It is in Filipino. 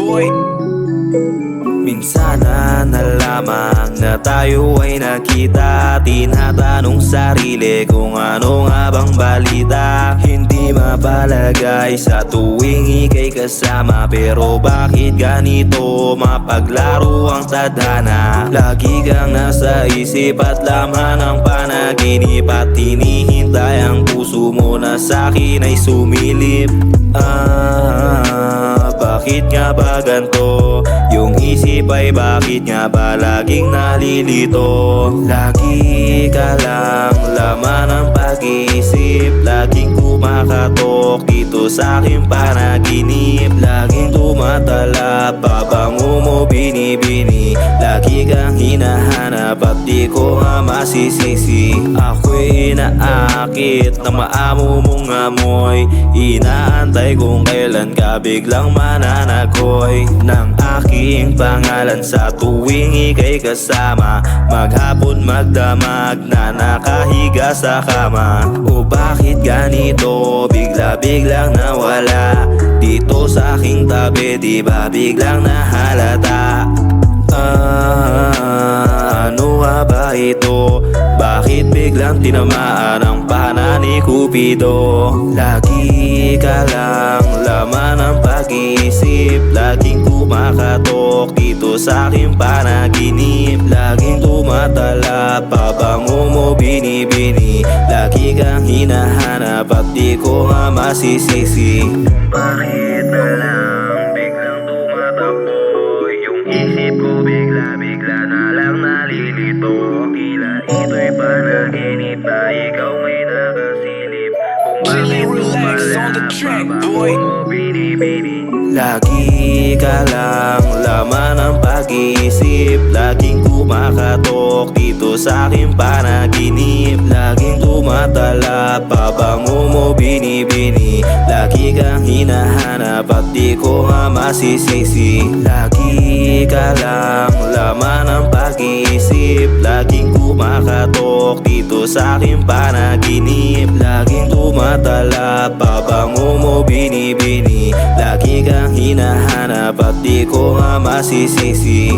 boy. Minsan na lamang na tayo ay nakita, tinatanong sarili kung ano nga bang balita. Hindi mapalagay sa tuwing ika'y kasama, pero bakit ganito mapaglaro ang tadhana? Lagi kang nasa isip at laman ng panaginip, at hinihintay ang puso mo na sa'kin ay sumilip. Bakit nga ba ganito? Yung isip ay bakit nga ba laging nalilito? Lagi ka lang laman ng pag-iisip, laging kumakatok dito sa aking panaginip. Laging tumatalab, pabango mo binibini, lagi kang hinahanap at di ko nga masisisi. Ako'y inaakit na maamo mong amoy, inaantay kung kailan ka biglang mananakoy ng aking pangalan sa tuwing ika'y kasama. Maghapon magdamag na nakahiga sa kama. O bakit ganito bigla-biglang nawala dito sa aking tabi, di ba biglang nahalata? Ano nga ba ito? Bakit biglang tinamaan ang pana ni Cupido? Lagi ka lang laman ng pag-iisip, laging kumakatok dito sa aking panaginip. Laging tumatalab, pabango mo binibini, lagi kang hinahanap at di ko nga masisisi. Bakit na lang biglang tumatakbo yung isip ko, bigla-bigla na lang nalilito. Tila ito'y panaginip na ikaw may nakasilip. Kung bakit Relax on the track, boy. Lagi ka lang laman ng pag-iisip, laging kumakatok dito sa aking panaginip. Laging tumatalab, pabango mo binibini, lagi kang hinahanap at di ko nga masisisi. Lagi ka lang laman ng pag-iisip, laging kumakatok dito sa aking panaginip. Laging tumatalab, pabango mo binibini, lagi kang hinahanap at di ko nga masisisi.